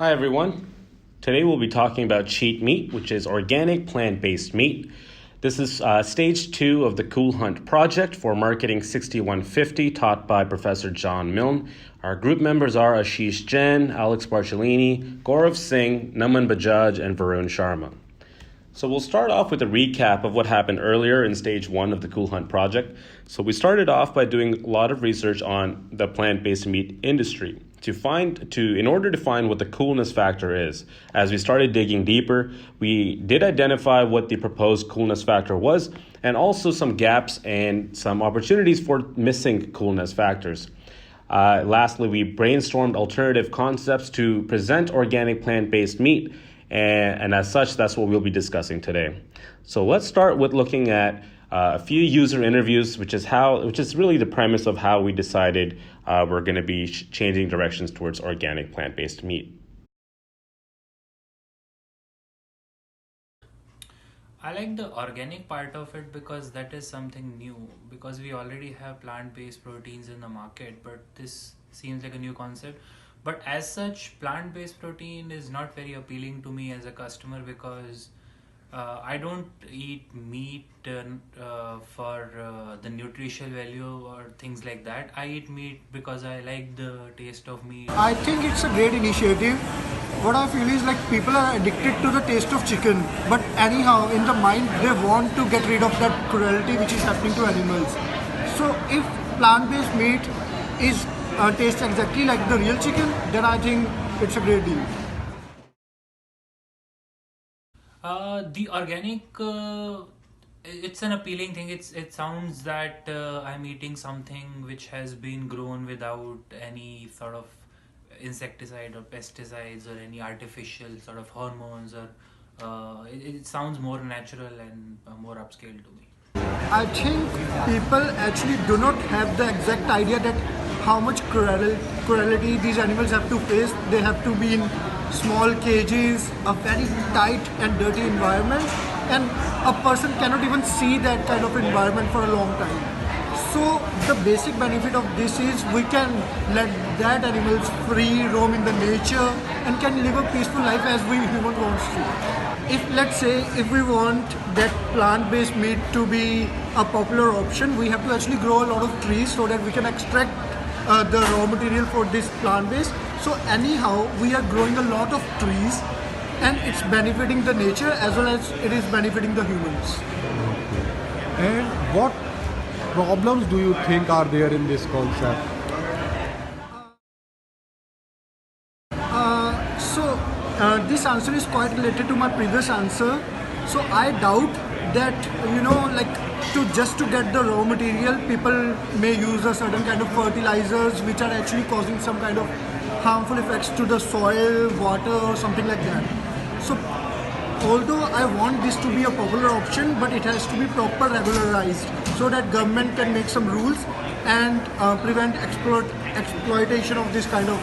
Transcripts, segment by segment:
Hi everyone. Today we'll be talking about cheat meat, which is organic plant-based meat. This is stage 2 of the Cool Hunt project for Marketing 6150 taught by Professor John Milne. Our group members are Ashish Jain, Alex Barcellini, Gaurav Singh, Naman Bajaj, and Varun Sharma. So we'll start off with a recap of what happened earlier in stage 1 of the Cool Hunt project. So we started off by doing a lot of research on the plant-based meat industry in order to find what the coolness factor is. As we started digging deeper, we did identify what the proposed coolness factor was and also some gaps and some opportunities for missing coolness factors. Lastly, we brainstormed alternative concepts to present organic plant-based meat, and as such, that's what we'll be discussing today. So let's start with looking at a few user interviews, which is really the premise of how we decided we're going to be changing directions towards organic plant-based meat. I like the organic part of it because that is something new, because we already have plant-based proteins in the market, but this seems like a new concept. But as such, plant-based protein is not very appealing to me as a customer because I don't eat meat for the nutritional value or things like that. I eat meat because I like the taste of meat. I think it's a great initiative. What I feel is like people are addicted to the taste of chicken, but anyhow, in the mind, they want to get rid of that cruelty which is happening to animals. So if plant-based meat is tastes exactly like the real chicken, then I think it's a great deal. The organic, it's an appealing thing. It sounds that I'm eating something which has been grown without any sort of insecticide or pesticides or any artificial sort of hormones, or it sounds more natural and more upscale to me. I think people actually do not have the exact idea that how much cruelty these animals have to face. They have to be in small cages, a very tight and dirty environment, and a person cannot even see that kind of environment for a long time. So the basic benefit of this is we can let that animals free roam in the nature and can live a peaceful life as we humans wants to. If we want that plant-based meat to be a popular option, we have to actually grow a lot of trees so that we can extract the raw material for this plant-based. So anyhow, we are growing a lot of trees and it's benefiting the nature as well as it is benefiting the humans. And what problems do you think are there in this concept? This answer is quite related to my previous answer. So I doubt that, to get the raw material, people may use a certain kind of fertilizers which are actually causing some kind of harmful effects to the soil, water, or something like that. So although I want this to be a popular option, but it has to be proper regularized so that government can make some rules and prevent exploitation of this kind of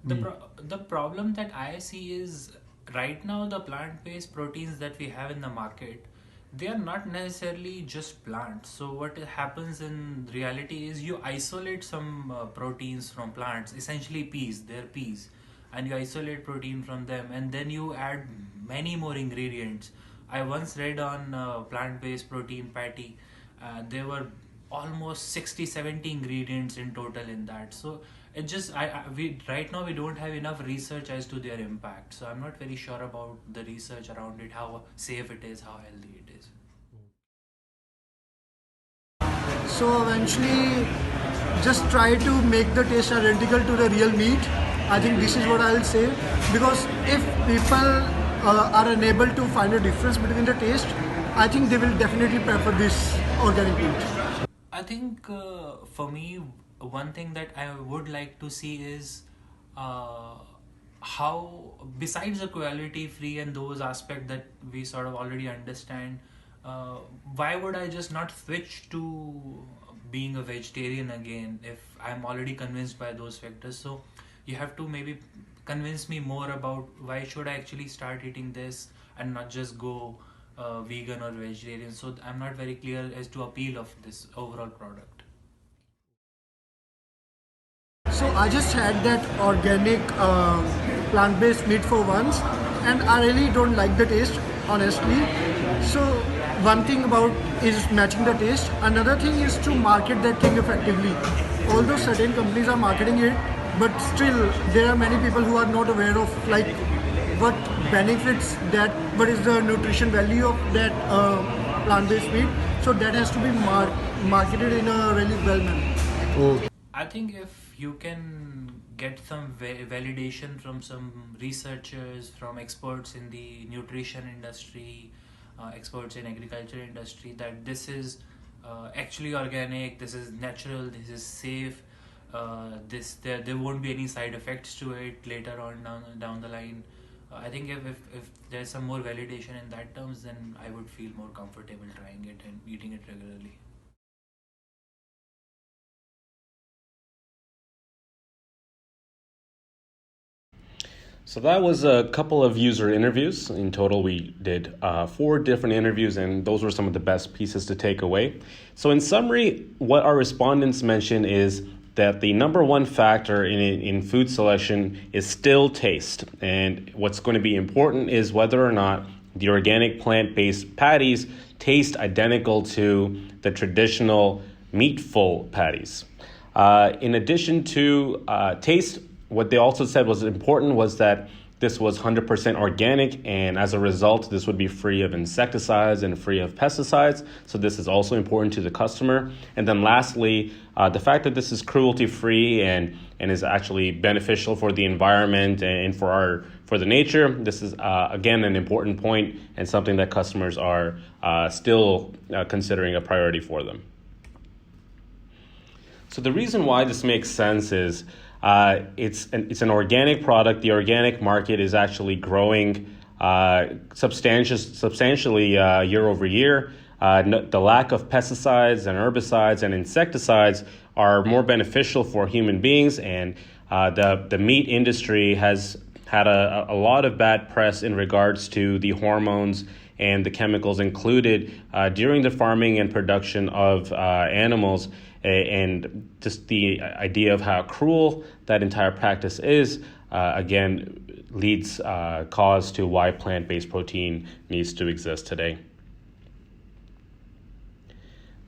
thing. The problem that I see is right now the plant-based proteins that we have in the market, they are not necessarily just plants. So what happens in reality is you isolate some proteins from plants, essentially peas, they're peas, and you isolate protein from them and then you add many more ingredients. I once read on plant-based protein patty, there were almost 60-70 ingredients in total in that. So it just right now we don't have enough research as to their impact, so I'm not very sure about the research around it, how safe it is, how healthy it is. So eventually just try to make the taste identical to the real meat. I think this is what I'll say, because if people are unable to find a difference between the taste, I think they will definitely prefer this organic meat. I think for me, one thing that I would like to see is how, besides the cruelty free and those aspects that we sort of already understand, why would I just not switch to being a vegetarian again if I'm already convinced by those factors? So you have to maybe convince me more about why should I actually start eating this and not just go vegan or vegetarian. So I'm not very clear as to appeal of this overall product. So I just had that organic plant-based meat for once, and I really don't like the taste, honestly. So one thing about is matching the taste. Another thing is to market that thing effectively. Although certain companies are marketing it, but still there are many people who are not aware of like what benefits that, what is the nutrition value of that plant-based meat. So that has to be marketed in a really well manner. Okay. I think if you can get some validation from some researchers, from experts in the nutrition industry, experts in agriculture industry, that this is actually organic, this is natural, this is safe, there won't be any side effects to it later on down the line. I think if there's some more validation in that terms, then I would feel more comfortable trying it and eating it regularly. So that was a couple of user interviews. In total, we did 4 different interviews, and those were some of the best pieces to take away. So in summary, what our respondents mentioned is that the number one factor in food selection is still taste. And what's going to be important is whether or not the organic plant-based patties taste identical to the traditional meatful patties. In addition to taste, what they also said was important was that this was 100% organic, and as a result, this would be free of insecticides and free of pesticides. So this is also important to the customer. And then lastly, the fact that this is cruelty-free and is actually beneficial for the environment and for the nature. This is, again, an important point and something that customers are still considering a priority for them. So the reason why this makes sense is it's an organic product. The organic market is actually growing substantially year over year. The lack of pesticides and herbicides and insecticides are more beneficial for human beings, and the meat industry has had a lot of bad press in regards to the hormones and the chemicals included during the farming and production of animals. And just the idea of how cruel that entire practice is, again, leads cause to why plant-based protein needs to exist today.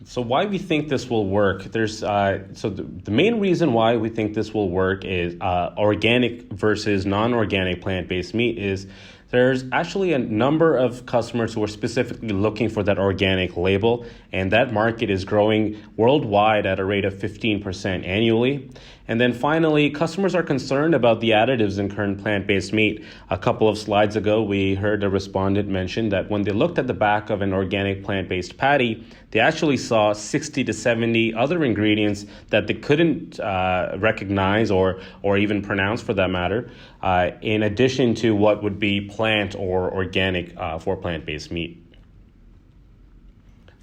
So why we think this will work? The main reason why we think this will work is organic versus non-organic plant-based meat is there's actually a number of customers who are specifically looking for that organic label, and that market is growing worldwide at a rate of 15% annually. And then finally, customers are concerned about the additives in current plant-based meat. A couple of slides ago, we heard a respondent mention that when they looked at the back of an organic plant-based patty, they actually saw 60 to 70 other ingredients that they couldn't recognize or even pronounce, for that matter, in addition to what would be plant or organic for plant-based meat.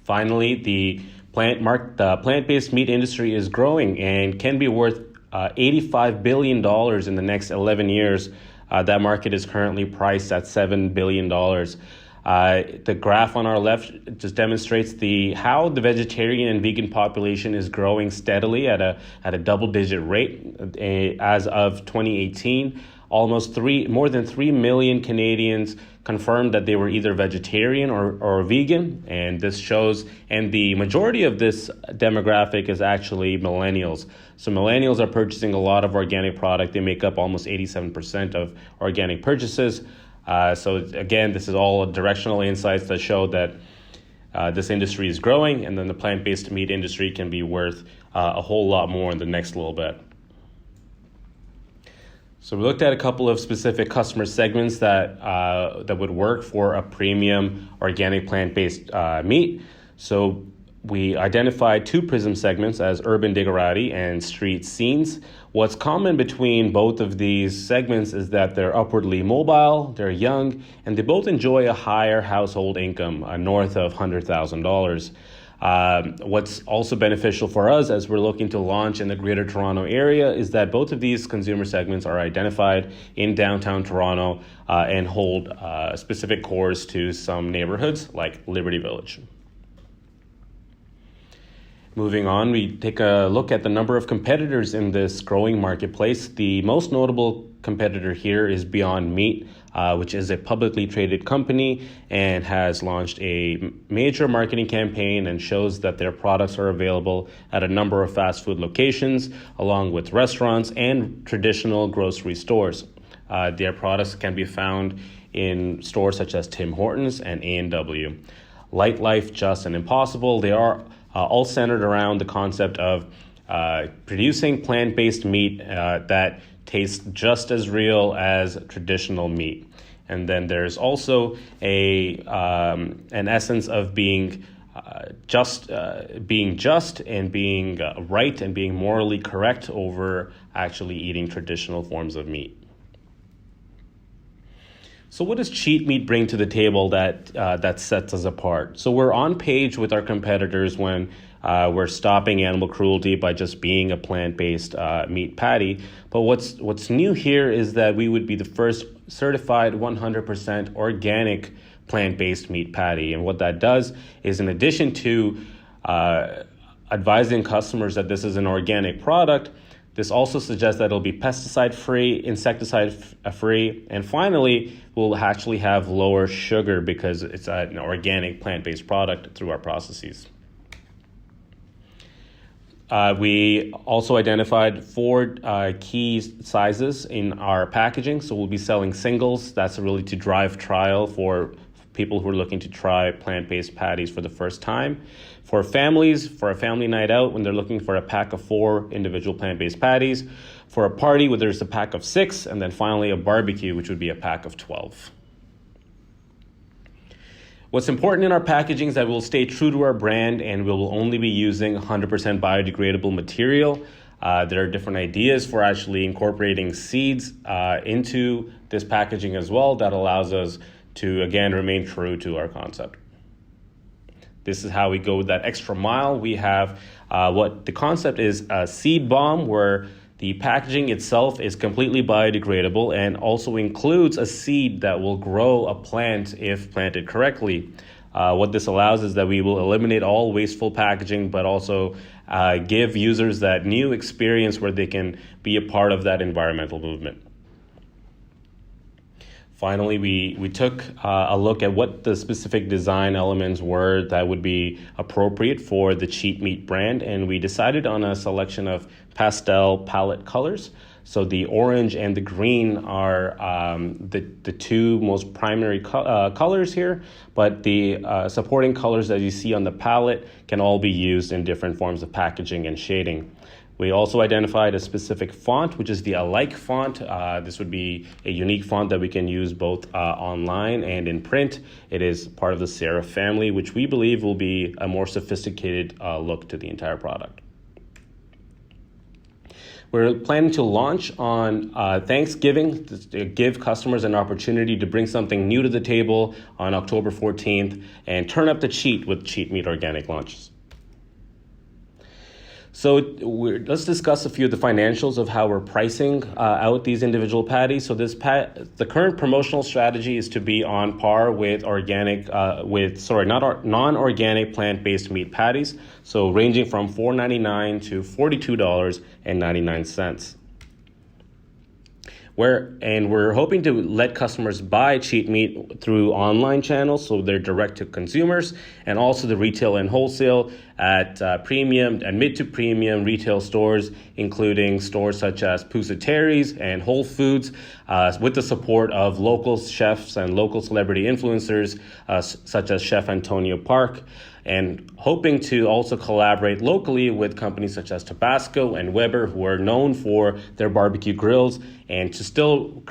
Finally, the plant-based meat industry is growing and can be worth $85 billion in the next 11 years. That market is currently priced at $7 billion. The graph on our left just demonstrates how the vegetarian and vegan population is growing steadily at a double-digit rate. As of 2018, more than 3 million Canadians confirmed that they were either vegetarian or vegan, and this shows, and the majority of this demographic is actually millennials. So millennials are purchasing a lot of organic product. They make up almost 87% of organic purchases. So again, this is all directional insights that show that this industry is growing, and then the plant-based meat industry can be worth a whole lot more in the next little bit. So we looked at a couple of specific customer segments that would work for a premium organic plant-based meat. So we identified 2 PRISM segments as urban digerati and street scenes. What's common between both of these segments is that they're upwardly mobile, they're young, and they both enjoy a higher household income, north of $100,000. What's also beneficial for us as we're looking to launch in the Greater Toronto area is that both of these consumer segments are identified in downtown Toronto and hold specific cores to some neighborhoods like Liberty Village. Moving on, we take a look at the number of competitors in this growing marketplace. The most notable competitor here is Beyond Meat, which is a publicly traded company and has launched a major marketing campaign and shows that their products are available at a number of fast food locations, along with restaurants and traditional grocery stores. Their products can be found in stores such as Tim Hortons and A&W. Light, Life, Just, and Impossible, they are all centered around the concept of producing plant-based meat that tastes just as real as traditional meat. And then there's also an essence of being just and being right and being morally correct over actually eating traditional forms of meat. So what does cheat meat bring to the table that sets us apart? So we're on page with our competitors when we're stopping animal cruelty by just being a plant-based meat patty. But what's new here is that we would be the first certified 100% organic plant-based meat patty. And what that does is, in addition to advising customers that this is an organic product, this also suggests that it'll be pesticide-free, insecticide-free, and finally, we'll actually have lower sugar because it's an organic plant-based product through our processes. We also identified 4 key sizes in our packaging. So we'll be selling singles. That's really to drive trial for people who are looking to try plant-based patties for the first time. For families, for a family night out, when they're looking for a pack of 4 individual plant-based patties. For a party where there's a pack of 6, and then finally a barbecue, which would be a pack of 12. What's important in our packaging is that we'll stay true to our brand and we will only be using 100% biodegradable material. There are different ideas for actually incorporating seeds into this packaging as well that allows us to, again, remain true to our concept. This is how we go that extra mile. We have what the concept is a seed bomb, where the packaging itself is completely biodegradable and also includes a seed that will grow a plant if planted correctly. What this allows is that we will eliminate all wasteful packaging, but also give users that new experience where they can be a part of that environmental movement. Finally, we took a look at what the specific design elements were that would be appropriate for the Cheat Meat brand, and we decided on a selection of pastel palette colors. So the orange and the green are the 2 most primary colors here, but the supporting colors that you see on the palette can all be used in different forms of packaging and shading. We also identified a specific font, which is the Alike font. This would be a unique font that we can use both online and in print. It is part of the serif family, which we believe will be a more sophisticated look to the entire product. We're planning to launch on Thanksgiving to give customers an opportunity to bring something new to the table on October 14th and turn up the cheat with Cheat Meat Organic launches. So let's discuss a few of the financials of how we're pricing out these individual patties. So the current promotional strategy is to be on par with non-organic plant-based meat patties. So ranging from $4.99 to $42.99. We're hoping to let customers buy Cheat Meat through online channels, so they're direct to consumers, and also the retail and wholesale at premium and mid to premium retail stores, including stores such as Pusateri's and Whole Foods, with the support of local chefs and local celebrity influencers such as Chef Antonio Park, and hoping to also collaborate locally with companies such as Tabasco and Weber, who are known for their barbecue grills, and to still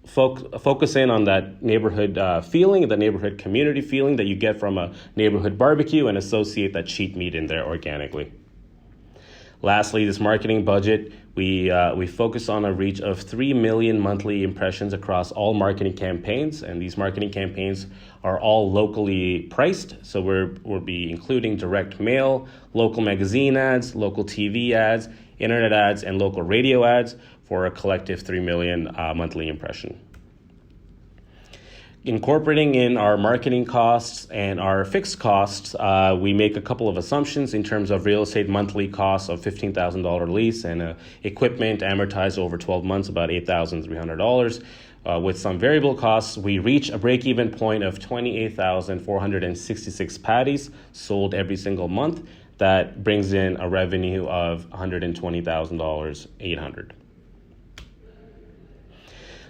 focus in on that neighborhood feeling, the neighborhood community feeling that you get from a neighborhood barbecue, and associate that cheat meat in there organically. Lastly, this marketing budget, we focus on a reach of 3 million monthly impressions across all marketing campaigns, and these marketing campaigns are all locally priced. So we'll be including direct mail, local magazine ads, local TV ads, internet ads, and local radio ads for a collective 3 million monthly impression. incorporating in our marketing costs and our fixed costs, we make a couple of assumptions in terms of real estate monthly costs of $15,000 lease and equipment amortized over 12 months, about $8,300. With some variable costs, we reach a break-even point of 28,466 patties sold every single month. That brings in a revenue of $120,800.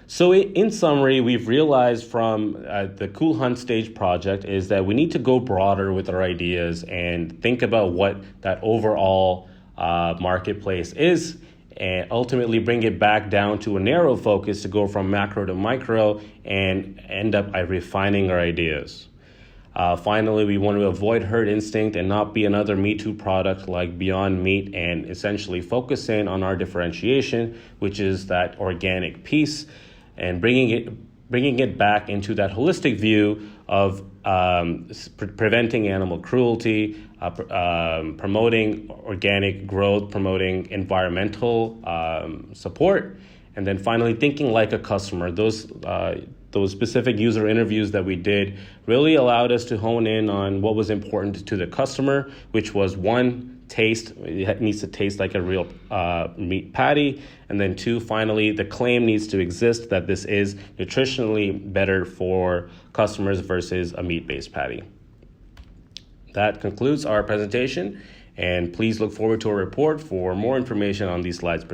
So in summary, we've realized from the Cool Hunt stage project is that we need to go broader with our ideas and think about what that overall marketplace is, and ultimately bring it back down to a narrow focus to go from macro to micro and end up by refining our ideas. Finally, we want to avoid herd instinct and not be another Me Too product like Beyond Meat, and essentially focus in on our differentiation, which is that organic piece, and bringing it back into that holistic view of preventing animal cruelty, promoting organic growth, promoting environmental support, and then finally thinking like a customer. Those specific user interviews that we did really allowed us to hone in on what was important to the customer, which was one, taste. It needs to taste like a real meat patty. And then two, finally, the claim needs to exist that this is nutritionally better for customers versus a meat-based patty. That concludes our presentation, and please look forward to a report for more information on these slides.